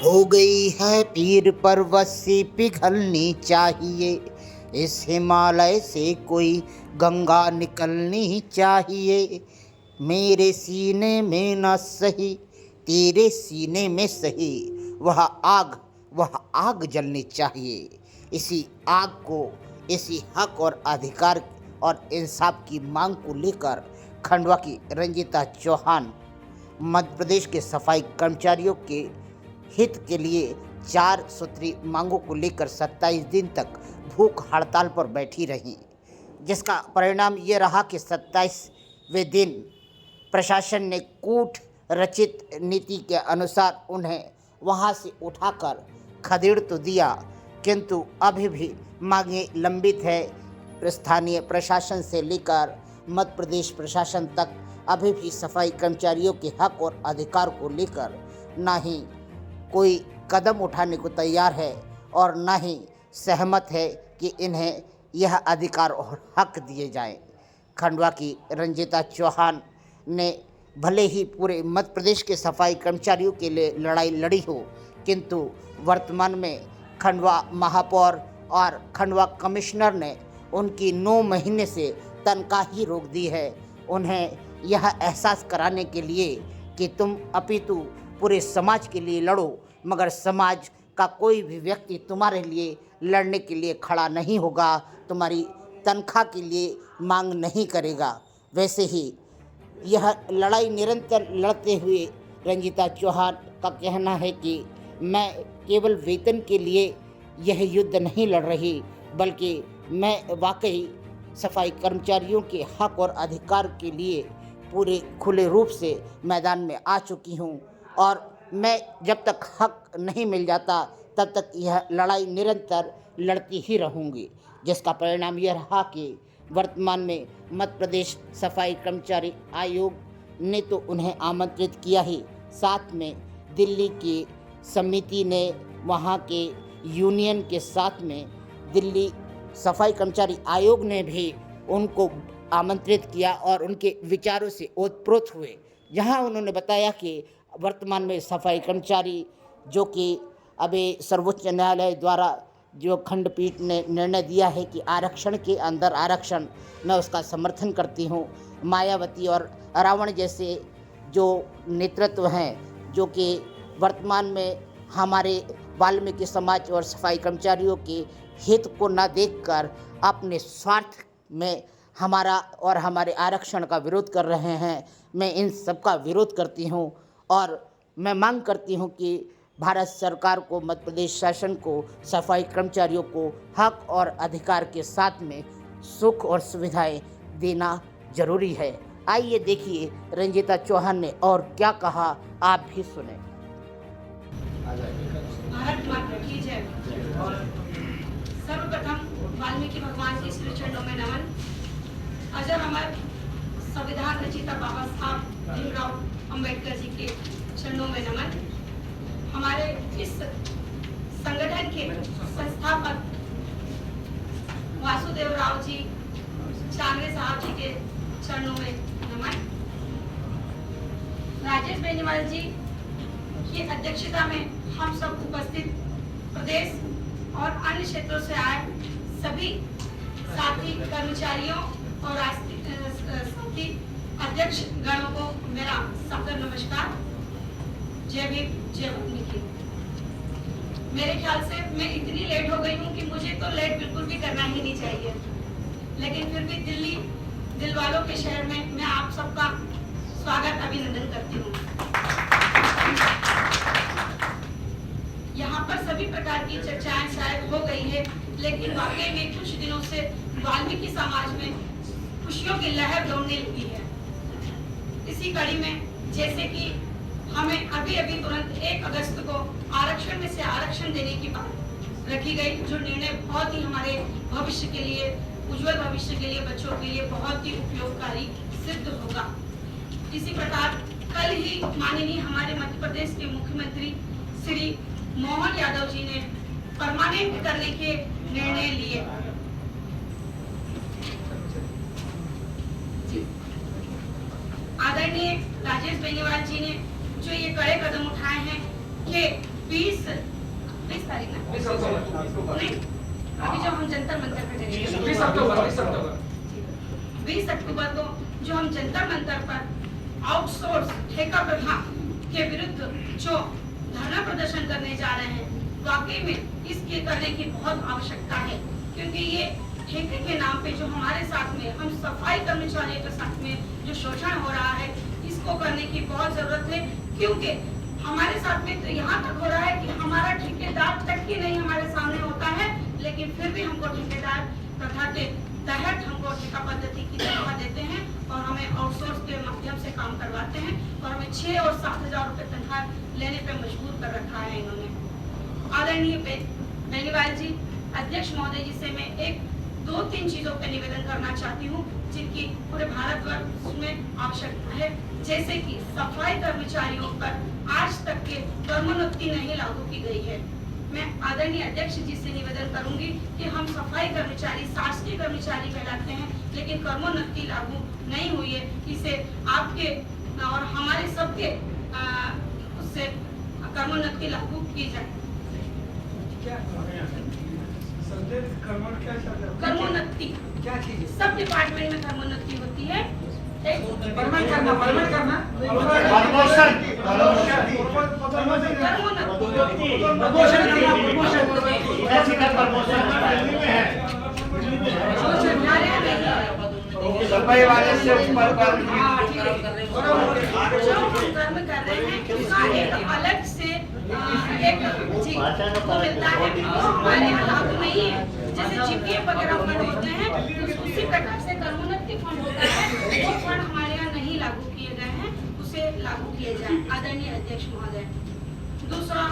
हो गई है पीर पर्वत सी पिघलनी चाहिए, इस हिमालय से कोई गंगा निकलनी चाहिए। मेरे सीने में न सही तेरे सीने में सही, वह आग जलनी चाहिए। इसी आग को, इसी हक और अधिकार और इंसाफ की मांग को लेकर खंडवा की रंजीता चौहान मध्य प्रदेश के सफाई कर्मचारियों के हित के लिए 4 सूत्री मांगों को लेकर 27 दिन तक भूख हड़ताल पर बैठी रहीं, जिसका परिणाम ये रहा कि 27वें दिन प्रशासन ने कूट रचित नीति के अनुसार उन्हें वहां से उठाकर खदेड़ तो दिया, किंतु अभी भी मांगें लंबित है। स्थानीय प्रशासन से लेकर मध्य प्रदेश प्रशासन तक अभी भी सफाई कर्मचारियों के हक और अधिकार को लेकर ना ही कोई कदम उठाने को तैयार है और ना ही सहमत है कि इन्हें यह अधिकार और हक दिए जाएं। खंडवा की रंजीता चौहान ने भले ही पूरे मध्य प्रदेश के सफाई कर्मचारियों के लिए लड़ाई लड़ी हो, किंतु वर्तमान में खंडवा महापौर और खंडवा कमिश्नर ने उनकी 9 महीने से तनख्वाह ही रोक दी है। उन्हें यह एहसास कराने के लिए कि तुम अपितु पूरे समाज के लिए लड़ो, मगर समाज का कोई भी व्यक्ति तुम्हारे लिए लड़ने के लिए खड़ा नहीं होगा, तुम्हारी तनख्वाह के लिए मांग नहीं करेगा। वैसे ही यह लड़ाई निरंतर लड़ते हुए रंजीता चौहान का कहना है कि मैं केवल वेतन के लिए यह युद्ध नहीं लड़ रही, बल्कि मैं वाकई सफाई कर्मचारियों के हक और अधिकार के लिए पूरे खुले रूप से मैदान में आ चुकी हूँ और मैं जब तक हक नहीं मिल जाता तब तक यह लड़ाई निरंतर लड़ती ही रहूँगी। जिसका परिणाम यह रहा कि वर्तमान में मध्य प्रदेश सफाई कर्मचारी आयोग ने तो उन्हें आमंत्रित किया ही, साथ में दिल्ली की समिति ने वहाँ के यूनियन के साथ में दिल्ली सफाई कर्मचारी आयोग ने भी उनको आमंत्रित किया और उनके विचारों से ओतप्रोत हुए। जहां उन्होंने बताया कि वर्तमान में सफाई कर्मचारी, जो कि अभी सर्वोच्च न्यायालय द्वारा जो खंडपीठ ने निर्णय दिया है कि आरक्षण के अंदर आरक्षण, मैं उसका समर्थन करती हूं। मायावती और रावण जैसे जो नेतृत्व हैं, जो कि वर्तमान में हमारे वाल्मीकि समाज और सफाई कर्मचारियों के हित को न देखकर अपने स्वार्थ में हमारा और हमारे आरक्षण का विरोध कर रहे हैं, मैं इन सब का विरोध करती हूं और मैं मांग करती हूं कि भारत सरकार को, मध्य प्रदेश शासन को सफाई कर्मचारियों को हक और अधिकार के साथ में सुख और सुविधाएं देना जरूरी है। आइए देखिए रंजीता चौहान ने और क्या कहा, आप भी सुने। भारत माता की जय। सर्वप्रथम वाल्मीकि भगवान के श्री चरणों में नमन। अजर अमर संविधान रचिता बाबा साहब भीमराव अंबेडकर जी के चरणों में नमन। हमारे इस संगठन के संस्थापक वासुदेव राव जी चांगरे साहब जी के चरणों में नमन। राजेश बेनीवाल जी की अध्यक्षता में हम सब उपस्थित प्रदेश और अन्य क्षेत्रों से आए सभी साथी कर्मचारियों और साथी अध्यक्ष गणों को मेरा सादर नमस्कार। जय भीम, जय वाल्मीकि। मेरे ख्याल से मैं इतनी लेट हो गई हूँ कि मुझे तो लेट बिल्कुल भी करना ही नहीं चाहिए, लेकिन फिर भी दिल वालों के शहर में मैं आप सबका स्वागत अभिनंदन करती हूँ। यहाँ पर सभी प्रकार की चर्चाएं शायद हो गई है, लेकिन वाकई में कुछ दिनों से वाल्मीकि समाज में खुशियों की लहर दौड़ने लगी है। इसी कड़ी में जैसे कि हमें अभी तुरंत 1 अगस्त को आरक्षण में से आरक्षण देने की बात रखी गई, जो निर्णय बहुत ही हमारे भविष्य के लिए, उज्जवल भविष्य के लिए, बच्चों के लिए बहुत ही उपयोगकारी सिद्ध होगा। इसी प्रकार कल ही माननीय हमारे मध्य प्रदेश के मुख्यमंत्री श्री मोहन यादव जी ने परमानेंट करने के निर्णय लिए। आदरणीय राजेश बेनीवाल जी ने जो ये कड़े कदम उठाए हैं कि 20 तारीख ना, नहीं अभी जो हम जंतर मंतर पे करेंगे 20 अक्टूबर को जो हम जंतर मंतर पर आउटसोर्स ठेका प्रथा के विरुद्ध जो धरना प्रदर्शन करने जा रहे हैं, वाकई में इसके करने की बहुत आवश्यकता है, क्योंकि ये ठेके के नाम पे जो हमारे साथ में हम सफाई कर्मचारियों के साथ में जो शोषण हो रहा है, इसको करने की बहुत जरूरत है। क्योंकि हमारे साथ में तो यहाँ तक हो रहा है कि हमारा ठेकेदार तक ही नहीं हमारे सामने होता है, लेकिन फिर भी हमको ठेकेदार प्रथा के तहत हमको ठेका पद्धति की तनख्वाह देते हैं और हमें आउटसोर्स के माध्यम से काम करवाते हैं और हमें 6 और 7,000 रुपए तनख्वाह लेने पे मजबूर कर रखा है इन्होंने। आदरणीय बेनीवाल जी, अध्यक्ष महोदय जी से मैं 1-2-3 चीजों पे निवेदन करना चाहती हूँ, जिनकी पूरे भारतवर्ष में आवश्यकता है। जैसे कि सफाई कर्मचारियों पर आज तक के कर्मोन्नति नहीं लागू की गई है। मैं आदरणीय अध्यक्ष जी से निवेदन करूंगी कि हम सफाई कर्मचारी शासकीय कर्मचारी कहलाते हैं, लेकिन कर्मोन्नति लागू नहीं हुई है। इसे आपके और हमारे सबके उससे कर्मोन्नति लागू की जाए। कर्मोन्नति क्या चीज है? सब डिपार्टमेंट में कर्मोन्नति होती है। प्रमोशन सफाई वाले से ऊपर जो हम कर्म कर रहे हैं उसका एक अलग से एक जी वो मिलता है, वो हमारे यहाँ लागू नहीं है। जैसे जीपीएफ वगैरह फंड होते हैं, उसी प्रकार से कर्मोन्नति फंड होता है, वो फंड हमारे यहाँ नहीं लागू किए गए हैं, उसे लागू किए जाए आदरणीय अध्यक्ष महोदय। दूसरा,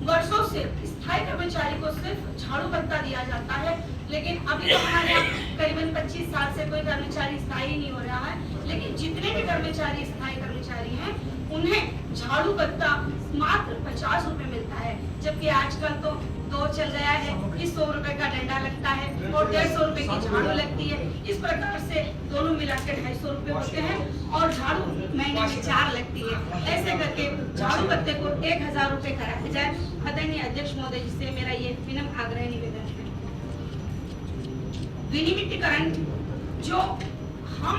वर्षों से स्थायी कर्मचारी को सिर्फ झाड़ू भत्ता दिया जाता है, लेकिन अभी तो हमारे यहाँ करीबन 25 साल से कोई कर्मचारी स्थायी नहीं हो रहा है, लेकिन जितने भी कर्मचारी स्थायी कर्मचारी हैं उन्हें झाड़ू भत्ता मात्र 50 रुपए मिलता है, जबकि आजकल तो दौर चल गया है कि 100 रुपए का डंडा लगता है और 150 रुपए की झाड़ू लगती है। इस प्रकार से दोनों मिलाकर 250 रुपए होते हैं और झाड़ू महीने में 4 लगती है। ऐसे करके झाड़ू भत्ते को 1000 रुपए कराया जाए। आदरणीय अध्यक्ष महोदय जी से मेरा ये विनम्र आग्रह निवेदन है। विनियमितीकरण जो हम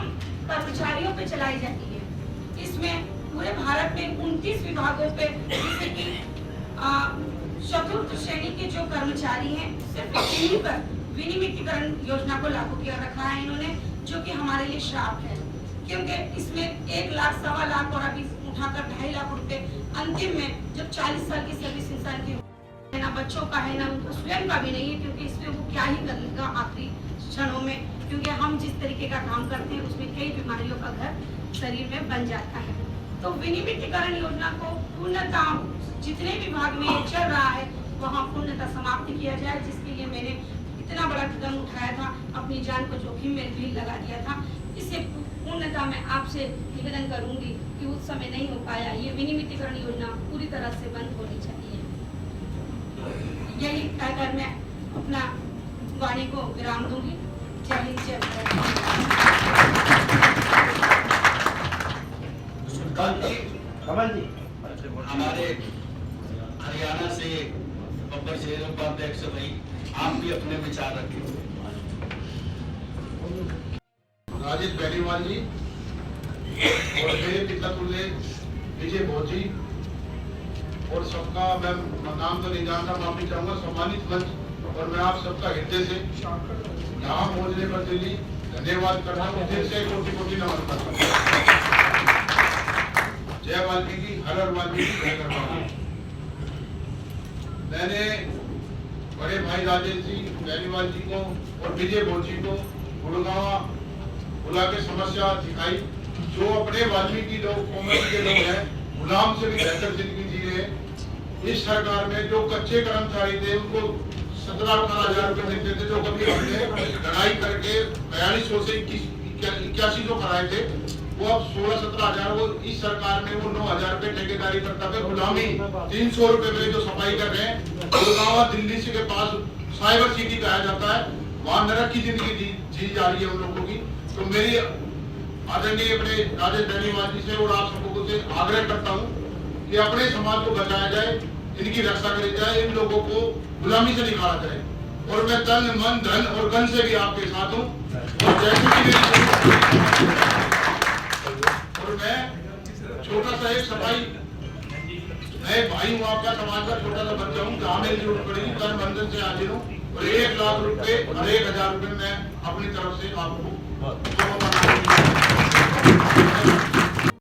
कर्मचारियों पे चलाई जाती है, इसमें पूरे भारत में 29 विभागों पे, जैसे कि चतुर्थ श्रेणी के जो कर्मचारी हैं, सिर्फ इन्हीं पर विनियमितीकरण योजना को लागू किया रखा है इन्होंने, जो कि हमारे लिए श्राप है, क्योंकि इसमें 1 लाख, 1.25 लाख और अभी उठाकर 2.5 लाख रुपए अंतिम में जब 40 साल की सर्विस इंसान की है, ना बच्चों का है ना उनका स्वयं का भी नहीं है, क्योंकि इसमें वो क्या ही करेगा आखिरी क्षणों में, क्योंकि हम जिस तरीके का काम करते हैं उसमें कई बीमारियों का घर शरीर में बन जाता है। तो विनियमितीकरण योजना को पूर्णतः जितने विभाग में ये चल रहा है वहाँ पूर्णतः समाप्त किया जाए, जिसके लिए मैंने इतना बड़ा कदम उठाया था, अपनी जान को जोखिम में भी लगा दिया था। इसे पूर्णतः मैं आपसे निवेदन करूंगी कि उस समय नहीं हो पाया, ये विनियमितीकरण योजना पूरी तरह से बंद होनी चाहिए। यही कहकर मैं अपना वाणी को विराम दूंगी। जय हिंद, जय कमल जी, हमारे हरियाणा से बब्बर शहर उपाध्यक्ष भाई, आप भी अपने विचार रखें। राजेश बेनीवाल जी और मेरे पिता तुल्य विजय भोजी और सबका मैं नाम तो नहीं जानता, माफी चाहूंगा, सम्मानित मंच और मैं आप सबका हृदय से यहाँ पहुँचने पर दिल्ली धन्यवाद करता हूँ, दिल से कोटि-कोटि नमस्कार करता हूँ। जय वाल्मीकि, हर वाल्मीकि, जय वाल्मीकि। मैंने बड़े भाई राजेश जी बेनीवाल जी को और विजय भोजी को गुड़गांव बुला के समस्या दिखाई, जो अपने वाल्मीकि लोग, कॉमर्स के लोग हैं, गुलाम से भी बेहतर जिंदगी जी रहे हैं। इस सरकार में जो कच्चे कर्मचारी थे उनको 17-18 हजार रुपए मिलते थे, जो कभी हमने लड़ाई करके 4200 से 81 जो कराए थे, वो अब 16-17 हजार, वो इस सरकार में वो 9,000 रुपए ठेकेदारी करता था, गुलामी 300 रुपए में जो सफाई कर रहे हैं। गुड़गांव दिल्ली से के पास साइबर सिटी कहा जाता है, वहाँ नरक की जिंदगी जी जा रही है उन लोगों की। तो मेरी आदरणीय अपने राजेश बेनीवाल जी से और आप सबको से आग्रह करता हूँ कि अपने समाज को बचाया जाए, इनकी रक्षा करी जाए, इन लोगों को गुलामी से निकाला जाए। और मैं तन मन धन और गन से भी आपके साथ हूँ। और जैसे कि मेरी और मैं छोटा सा एक सफाई, मैं भाई हूँ आपका, समाज का छोटा सा बच्चा हूँ, जहाँ मेरी जरूरत पड़ेगी तन बंधन से हाजिर हूँ। और 1 लाख रुपए और 1000 रुपए मैं अपनी तरफ से आपको